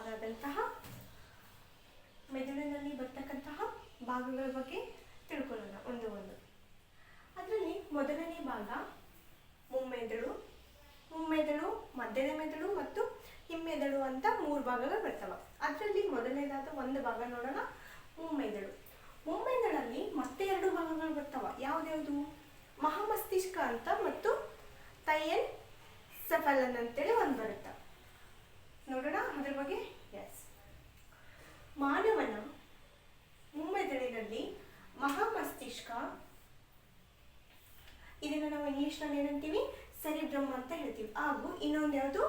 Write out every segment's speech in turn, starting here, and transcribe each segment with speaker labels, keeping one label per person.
Speaker 1: ಭಾಗವಾದಂತಹ ಮೆದುಳಿನಲ್ಲಿ ಬರ್ತಕ್ಕಂತಹ ಭಾಗಗಳ ಬಗ್ಗೆ ತಿಳ್ಕೊಳ್ಳೋಣ ಒಂದು ಒಂದು. ಅದರಲ್ಲಿ ಮೊದಲನೇ ಭಾಗ ಮುಮ್ಮೆದುಳು, ಮಧ್ಯದ ಮೆದುಳು ಮತ್ತು ಹಿಮ್ಮೆದುಳು ಅಂತ 3 ಭಾಗಗಳು ಬರ್ತವೆ. ಅದರಲ್ಲಿ ಮೊದಲನೇದಾದ ಒಂದು ಭಾಗ ನೋಡೋಣ, ಮುಮ್ಮೆದುಳು. ಮುಮ್ಮೆದುಳಲ್ಲಿ ಮತ್ತೆ 2 ಭಾಗಗಳು ಬರ್ತವೆ. ಯಾವ್ದ್ಯಾವುದು? ಮಹಾಮಸ್ತಿಷ್ಕ ಅಂತ ಮತ್ತು ಥೈಯನ್ ಸೆಫಲನ್ ಅಂತೇಳಿ ಒಂದು ಬರುತ್ತೆ. ನೋಡೋಣ ಅದ್ರ ಬಗ್ಗೆ. ಎಸ್, ಮಾನವನ ಮುಮ್ಮೆದುಳಿನಲ್ಲಿ ಮಹಾಮಸ್ತಿಷ್ಕ, ಇದನ್ನ ನಾವು ಇಂಗ್ಲಿಷ್ನಲ್ಲಿ ಏನಂತೀವಿ? ಸೆರಿಬ್ರಮ್ ಅಂತ ಹೇಳ್ತೀವಿ. ಹಾಗೂ ಇನ್ನೊಂದು ಯಾವುದು?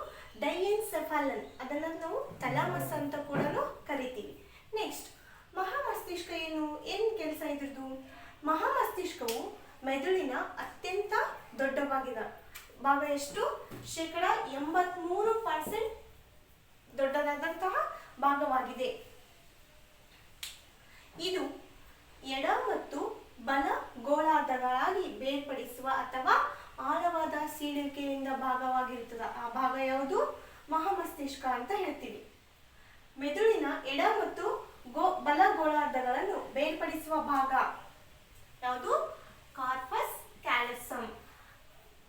Speaker 1: ಡೈಯೆನ್ಸೆಫಾಲನ್, ಅದನ್ನ ನಾವು ಥಾಲಮಸ್ ಅಂತ ಕೂಡ ಕರಿತೀವಿ. ನೆಕ್ಸ್ಟ್, ಮಹಾಮಸ್ತಿಷ್ಕ ಏನು ಕೆಲಸ ಇದ್ರದ್ದು? ಮಹಾಮಸ್ತಿಷ್ಕವು ಮೆದುಳಿನ ಅತ್ಯಂತ ದೊಡ್ಡ ಭಾಗ ಎಷ್ಟು? 83% ದೊಡ್ಡದಾದಂತಹ ಭಾಗವಾಗಿದೆ. ಇದು ಎಡ ಮತ್ತು ಬಲ ಗೋಳಾರ್ಧಗಳಾಗಿ ಬೇರ್ಪಡಿಸುವ ಅಥವಾ ಆಳವಾದ ಸೀಳುವಿಕೆಯಿಂದ ಭಾಗವಾಗಿರುತ್ತದೆ. ಆ ಭಾಗ ಯಾವುದು? ಮಹಾಮಸ್ತಿಷ್ಕ ಅಂತ ಹೇಳ್ತೀವಿ. ಮೆದುಳಿನ ಎಡ ಮತ್ತು ಬಲ ಗೋಳಾರ್ಧಗಳನ್ನು ಬೇರ್ಪಡಿಸುವ ಭಾಗ ಯಾವುದು? Corpus callosum.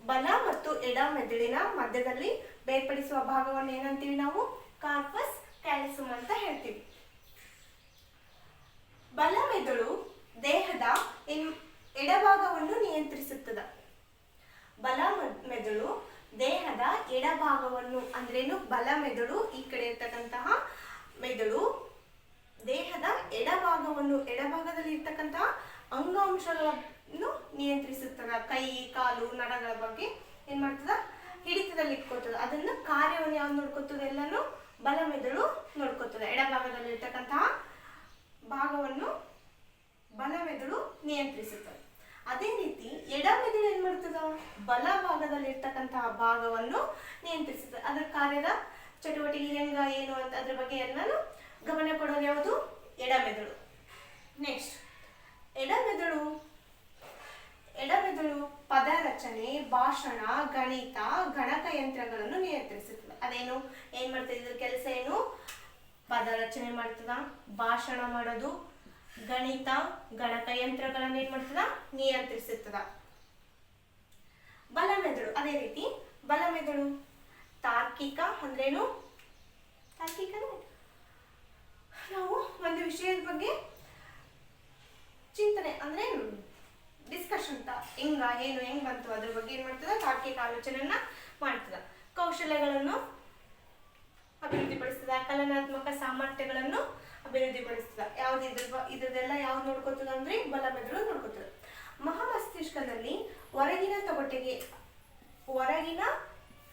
Speaker 1: ಬಲ ಮತ್ತು ಎಡ ಮೆದುಳಿನ ಮಧ್ಯದಲ್ಲಿ ಬೇರ್ಪಡಿಸುವ ಭಾಗವನ್ನು ಏನಂತೀವಿ ನಾವು? ಕಾರ್ಪಸ್ ಕ್ಯಾಲೋಸಮ್ ಅಂತ ಹೇಳ್ತೀವಿ. ಬಲ ಮೆದುಳು ದೇಹದ ಎಡಭಾಗವನ್ನು ನಿಯಂತ್ರಿಸುತ್ತದೆ. ಬಲ ಮೆದುಳು ದೇಹದ ಎಡಭಾಗವನ್ನು ಅಂದ್ರೇನು? ಬಲ ಮೆದುಳು ಈ ಕಡೆ ಇರ್ತಕ್ಕಂತಹ ಮೆದುಳು ದೇಹದ ಎಡಭಾಗದಲ್ಲಿ ಇರ್ತಕ್ಕಂತಹ ಅಂಗಾಂಶಗಳನ್ನು ನಿಯಂತ್ರಿಸುತ್ತದೆ. ಕೈ, ಕಾಲು, ನರಗಳ ಬಗ್ಗೆ ಏನ್ ಮಾಡ್ತದ? ಹಿಡಿತದಲ್ಲಿ ಇಟ್ಕೋತದ. ಅದನ್ನ ಕಾರ್ಯವನ್ನು ಯಾವ್ದು ನೋಡ್ಕೋತದೆ? ಎಲ್ಲಾನು ಬಲ ಮೆದುಳು ನೋಡ್ಕೋತದೆ. ಎಡಭಾಗದಲ್ಲಿ ಇರ್ತಕ್ಕಂತಹ ಭಾಗವನ್ನು ಬಲ ಮೆದುಳು ನಿಯಂತ್ರಿಸುತ್ತದೆ. ಅದೇ ರೀತಿ ಎಡ ಮೆದುಳು ಏನ್ ಮಾಡ್ತದ? ಬಲ ಭಾಗದಲ್ಲಿ ಇರ್ತಕ್ಕಂತಹ ಭಾಗವನ್ನು ನಿಯಂತ್ರಿಸುತ್ತದೆ. ಅದರ ಕಾರ್ಯದ ಚಟುವಟಿಕೆ ಏನು ಅಂತ ಅದ್ರ ಬಗ್ಗೆ ಎಲ್ಲಾನು ಗಮನ ಕೊಡೋದು ಯಾವುದು? ಎಡ ಮೆದುಳು. ನೆಕ್ಸ್ಟ್, ಎಡ ಮೆದುಳು ಪದ ರಚನೆ, ಭಾಷಣ, ಗಣಿತ, ಗಣಕಯಂತ್ರಗಳನ್ನು ನಿಯಂತ್ರಿಸುತ್ತದೆ. ಅದೇನು ಏನ್ ಮಾಡ್ತದೆ? ಇದ್ರ ಕೆಲಸ ಏನು? ಪದ ರಚನೆ ಮಾಡ್ತದ, ಭಾಷಣ ಮಾಡೋದು, ಗಣಿತ, ಗಣಕಯಂತ್ರಗಳನ್ನು ಏನ್ ಮಾಡ್ತದ? ನಿಯಂತ್ರಿಸುತ್ತದ. ಬಲ ಮೆದುಳು ಅದೇ ರೀತಿ ಬಲ ಮೆದುಳು ತಾರ್ಕಿಕ ಅಂದ್ರೇನು? ತಾರ್ಕಿಕನೇ ನಾವು ಒಂದು ವಿಷಯದ ಬಗ್ಗೆ ಚಿಂತನೆ ಅಂದ್ರೆ ಡಿಸ್ಕಷನ್ ಅಂತ ಹೆಂಗ್ ಬಂತು ಅದ್ರ ಬಗ್ಗೆ ಏನ್ ಮಾಡ್ತದ? ತಾರ್ಕಿಕ ಆಲೋಚನೆಯನ್ನ ಮಾಡ್ತದ. ಕೌಶಲ್ಯಗಳನ್ನು ಅಭಿವೃದ್ಧಿಪಡಿಸ್ತದ, ಕಲನಾತ್ಮಕ ಸಾಮರ್ಥ್ಯಗಳನ್ನು ಅಭಿವೃದ್ಧಿಪಡಿಸ್ತದ. ಇದ್ರದೆಲ್ಲ ಯಾವ್ದು ನೋಡ್ಕೋತದ ಅಂದ್ರೆ ಬಲ ಮೆದುಳು ನೋಡ್ಕೋತದ. ಮಹಾಮಸ್ತಿಷ್ಕದಲ್ಲಿ ಹೊರಗಿನ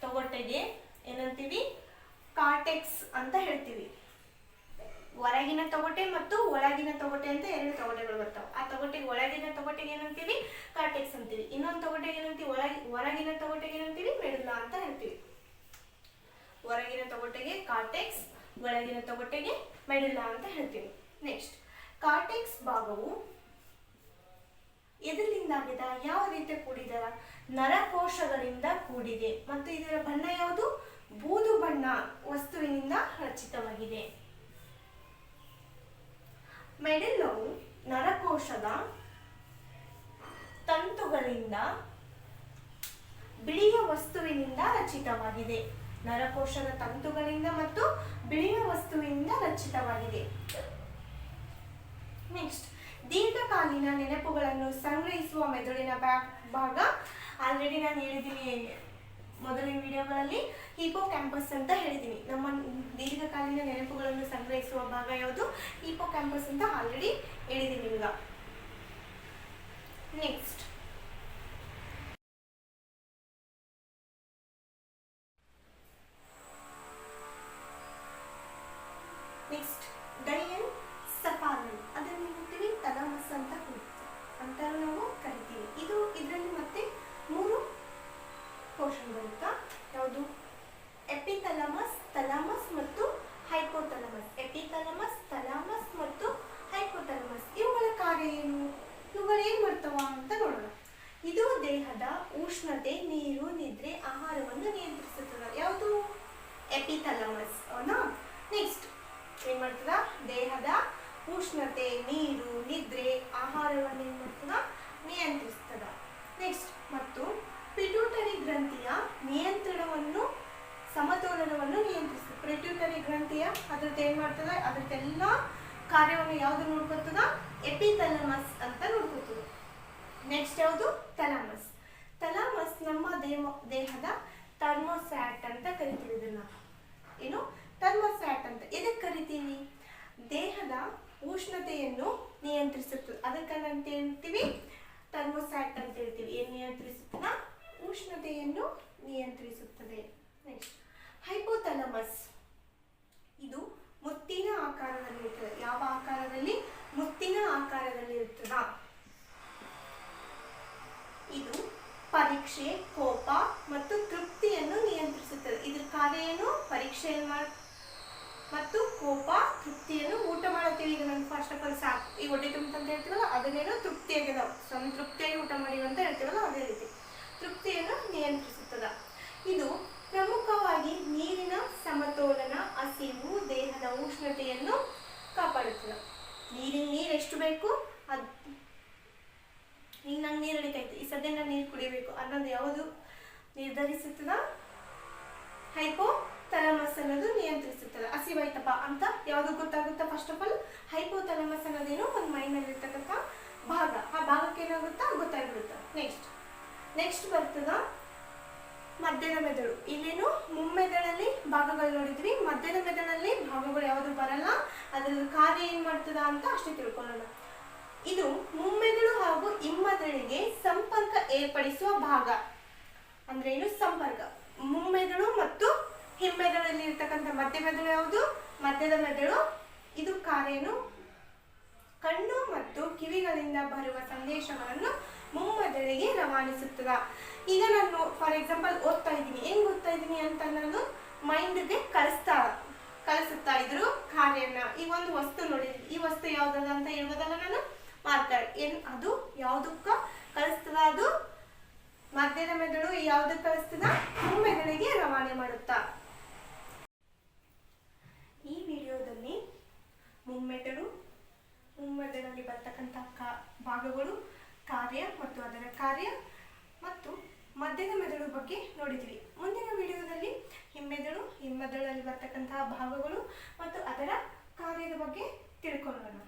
Speaker 1: ತೊಗಟೆಗೆ ಏನಂತೀವಿ? ಕಾರ್ಟೆಕ್ಸ್ ಅಂತ ಹೇಳ್ತೀವಿ. ಹೊರಗಿನ ತೊಗಟೆ ಮತ್ತು ಒಳಗಿನ ತೊಗಟೆ ಅಂತ 2 ತೊಗಟೆಗಳು ಬರ್ತಾವೆ. ಆ ಒಳಗಿನ ತೊಗಟೆಗೆ ಏನಂತೀವಿ? ಕಾರ್ಟೆಕ್ಸ್ ಅಂತೀವಿ. ಇನ್ನೊಂದು ತೊಗಟೆಗೆ ಏನಂತೀವಿ? ಹೊರಗಿನ ತೊಗಟೆಗೆ ಏನಂತೀವಿ? ಮೆಡುಲ್ಲಾ ಅಂತ ಹೇಳ್ತೀವಿ. ಹೊರಗಿನ ತೊಗಟೆಗೆ ಕಾರ್ಟೆಕ್ಸ್, ಒಳಗಿನ ತೊಗಟೆಗೆ ಮೆಡುಲ್ಲಾ ಅಂತ ಹೇಳ್ತೀವಿ. ನೆಕ್ಸ್ಟ್, ಕಾರ್ಟೆಕ್ಸ್ ಭಾಗವು ಎದರಿಂದಾಗಿದೆ? ಯಾವ ರೀತಿ ಕೂಡಿದ? ನರಕೋಶಗಳಿಂದ ಕೂಡಿದೆ ಮತ್ತು ಇದರ ಬಣ್ಣ ಯಾವುದು? ಬೂದು ಬಣ್ಣ ವಸ್ತುವಿನಿಂದ ರಚಿತವಾಗಿದೆ. ಮೆಡುಲ್ಲವು ನರಕೋಶದ ತಂತುಗಳಿಂದ ಬಿಳಿಯ ವಸ್ತುವಿನಿಂದ ರಚಿತವಾಗಿದೆ. ನರಕೋಶದ ತಂತುಗಳಿಂದ ಮತ್ತು ಬಿಳಿಯ ವಸ್ತುವಿನಿಂದ ರಚಿತವಾಗಿದೆ. ನೆಕ್ಸ್ಟ್, ದೀರ್ಘಕಾಲೀನ ನೆನಪುಗಳನ್ನು ಸಂಗ್ರಹಿಸುವ ಮೆದುಳಿನ ಭಾಗ ಆಲ್ರೆಡಿ ನಾನು ಹೇಳಿದ್ದೀನಿ ಮೊದಲಿನ ವಿಡಿಯೋಗಳಲ್ಲಿ. ಹಿಪೋಕ್ಯಾಂಪಸ್ ಅಂತ ಹೇಳಿದ್ದೀನಿ. ನಮ್ಮ ದೀರ್ಘಕಾಲೀನ ನೆನಪುಗಳನ್ನು ಸಂಗ್ರಹಿಸುವ ಭಾಗ ಯಾವುದು? ಹಿಪೋಕ್ಯಾಂಪಸ್ ಅಂತ ಆಲ್ರೆಡಿ ಹೇಳಿದ್ದೀನಿ ಈಗ. ನೆಕ್ಸ್ಟ್, ಡೈಯೆನ್ಸೆಫಾಲನ್ ಅದನ್ನು ಹೇಳ್ತೀವಿ ಥಾಲಮಸ್ ಅಂತ ನಾವು ಕರಿತೀವಿ. ಇದರಲ್ಲಿ ಮತ್ತೆ 3 ಪೋರ್ಷನ್ ಬರುತ್ತಾ? ಯಾವುದು? ಎಪಿಥಾಲಮಸ್, ಥಾಲಮಸ್ ಮತ್ತು ಹೈಪೋಥಾಲಮಸ್. ಎಪಿಥಾಲಮಸ್, ಥಾಲಮಸ್ ಮತ್ತು ಹೈಪೋಥಾಲಮಸ್ ಇವುಗಳ ಕಾರ್ಯ ಇರ್ತದ ಅದಕ್ಕೆಲ್ಲ ಕಾರ್ಯವನ್ನು ಯಾವುದು ನೋಡ್ಕೊತದ ಎಪಿಥಾಲಮಸ್ ಅಂತ ನೋಡ್ಕೊತದ. ನೆಕ್ಸ್ಟ್ ಯಾವುದು ಥಾಲಮಸ್. ಥಾಲಮಸ್ ನಮ್ಮ ದೇಹದ ಥರ್ಮೋಸ್ಟಾಟ್ ಅಂತ ಕರಿತೀವಿ. ಇದನ್ನ ಏನು ಥರ್ಮೋಸ್ಟಾಟ್ ಅಂತ ಎದಕ್ಕೆ ಕರಿತೀವಿ? ದೇಹದ ಉಷ್ಣತೆಯನ್ನು ನಿಯಂತ್ರಿಸುತ್ತದೆ. ಅದಕ್ಕಂತ ಹೇಳ್ತೀವಿ ಥರ್ಮೋಸ್ಟಾಟ್ ಅಂತ ಹೇಳ್ತೀವಿ. ಏನು ನಿಯಂತ್ರಿಸುತ್ತದೆ? ಉಷ್ಣತೆಯನ್ನು ನಿಯಂತ್ರಿಸುತ್ತದೆ. Next hypothalamus. ಇದು ಮುತ್ತಿನ ಆಕಾರದಲ್ಲಿ ಇರ್ತದೆ. ಯಾವ ಆಕಾರದಲ್ಲಿ? ಮುತ್ತಿನ ಆಕಾರದಲ್ಲಿ ಇರ್ತದ. ಇದು ಪರೀಕ್ಷೆ, ಕೋಪ ಮತ್ತು ತೃಪ್ತಿಯನ್ನು ನಿಯಂತ್ರಿಸುತ್ತದೆ. ಇದ್ರ ಕಾರ್ಯ ಏನು? ಪರೀಕ್ಷೆಯನ್ನು ಮತ್ತು ಕೋಪ, ತೃಪ್ತಿಯನ್ನು. ಊಟ ಮಾಡ್ತೀವಿ ಈಗ ನಮ್ಗೆ ಫಸ್ಟ್ ಆಫ್ ಆಲ್ ಸಾಕು ಈಗ ಹೊಟ್ಟೆ ತುಂಬ ಅಂತ ಹೇಳ್ತೀವಲ್ಲ ಅದನ್ನೇನೋ ತೃಪ್ತಿಯಾಗಿದೆ, ತೃಪ್ತಿಯಾಗಿ ಊಟ ಮಾಡಿವಿ ಅಂತ ಹೇಳ್ತೀವಲ್ಲ ಅದೇ ರೀತಿ ತೃಪ್ತಿಯನ್ನು ನಿಯಂತ್ರಿಸುತ್ತದ. ಇದು ಪ್ರಮುಖವಾಗಿ ನೀರಿನ ಸಮತೋಲನ, ಹಸಿವು, ದೇಹದ ಉಷ್ಣತೆಯನ್ನು ಕಾಪಾಡುತ್ತದೆ. ನೀರು ಎಷ್ಟು ಬೇಕು ಈಗ ನಂಗೆ ನೀರು ಅಡಿಕೈತೆ, ಈ ಸದ್ಯ ನಾನು ನೀರು ಕುಡಿಬೇಕು ಅನ್ನೋದು ಯಾವುದು ನಿರ್ಧರಿಸುತ್ತದ? ಹೈಪೋಥಾಲಮಸ್ ಅನ್ನೋದು ನಿಯಂತ್ರಿಸುತ್ತದೆ. ಹಸಿವಾಯ್ತಪ್ಪ ಅಂತ ಯಾವುದು ಗೊತ್ತಾಗುತ್ತಾ? ಫಸ್ಟ್ ಆಫ್ ಆಲ್ ಹೈಪೋಥಾಲಮಸ್ ಅನ್ನೋದೇನು ಒಂದು ಮೈಂಡ್ನಲ್ಲಿ ಇರ್ತಕ್ಕಂಥ ಭಾಗ. ಆ ಭಾಗಕ್ಕೆ ಏನಾಗುತ್ತಾ ಗೊತ್ತಾಗ್ಬಿಡುತ್ತೆ. ನೆಕ್ಸ್ಟ್ ಬರ್ತದ ಮಧ್ಯದ ಮೆದುಳು. ಇಲ್ಲೇನು ಮುಮ್ಮೆದುಳಲ್ಲಿ ಭಾಗಗಳು ನೋಡಿದ್ವಿ. ಮಧ್ಯದ ಮೆದುಳಲ್ಲಿ ಭಾಗಗಳು ಯಾವುದು ಬರಲ್ಲ. ಅದರ ಕಾರ್ಯ ಏನ್ ಮಾಡ್ತದ ಅಂತ ಅಷ್ಟೇ ತಿಳ್ಕೊಳ್ಳೋಣ. ಇದು ಮುಮ್ಮೆದುಳು ಹಾಗೂ ಹಿಮ್ಮೆದುಳಿಗೆ ಸಂಪರ್ಕ ಏರ್ಪಡಿಸುವ ಭಾಗ. ಅಂದ್ರೆ ಏನು? ಸಂಪರ್ಕ. ಮುಮ್ಮೆದುಳು ಮತ್ತು ಹಿಮ್ಮೆದುಳಲ್ಲಿ ಇರ್ತಕ್ಕಂಥ ಮಧ್ಯ ಮೆದುಳು ಯಾವುದು? ಮಧ್ಯದ ಮೆದುಳು. ಇದು ಕಾರ್ಯನು ಕಣ್ಣು ಮತ್ತು ಕಿವಿಗಳಿಂದ ಬರುವ ಸಂದೇಶಗಳನ್ನು ಮುಮ್ಮೆದುಳಿಗೆ ರವಾನಿಸುತ್ತದೆ. ಈಗ ನಾನು ಫಾರ್ ಎಕ್ಸಾಂಪಲ್ ಓದ್ತಾ ಇದ್ದೀನಿ, ಹೆಂಗ್ ಓದ್ತಾ ಇದ್ದೀನಿ ಅಂತ ನಾನು ಮೈಂಡ್ಗೆ ಕಳಿಸುತ್ತಾ ಇದ್ರು ಕಾರ್ಯನ. ಈ ಒಂದು ವಸ್ತು ನೋಡಿದ್ರಿ, ಈ ವಸ್ತು ಯಾವ್ದದ ಅಂತ ಹೇಳ್ಬೋದಲ್ಲ ನಾನು? ಮಾರ್ಕರ್. ಅದು ಯಾವುದಕ್ಕ ಕಳಿಸ್ತದ? ಅದು ಮಧ್ಯದ ಮೆದುಳು. ಯಾವುದಕ್ಕೆ ಕಳಿಸ್ತದ? ಮುಮ್ಮೆದುಳಿಗೆ ರವಾನೆ ಮಾಡುತ್ತಾ. ಈ ವಿಡಿಯೋದಲ್ಲಿ ಮುಮ್ಮೆದುಳಲ್ಲಿ ಬರ್ತಕ್ಕಂಥ ಭಾಗಗಳು, ಕಾರ್ಯ ಮತ್ತು ಅದರ ಕಾರ್ಯ ಮತ್ತು ಮಧ್ಯದ ಮೆದುಳು ಬಗ್ಗೆ ನೋಡಿದ್ವಿ. ಮುಂದಿನ ವಿಡಿಯೋದಲ್ಲಿ ಹಿಮ್ಮೆದುಳಲ್ಲಿ ಬರ್ತಕ್ಕಂತಹ ಭಾಗಗಳು ಮತ್ತು ಅದರ ಕಾರ್ಯದ ಬಗ್ಗೆ ತಿಳ್ಕೊಳ್ಳೋಣ.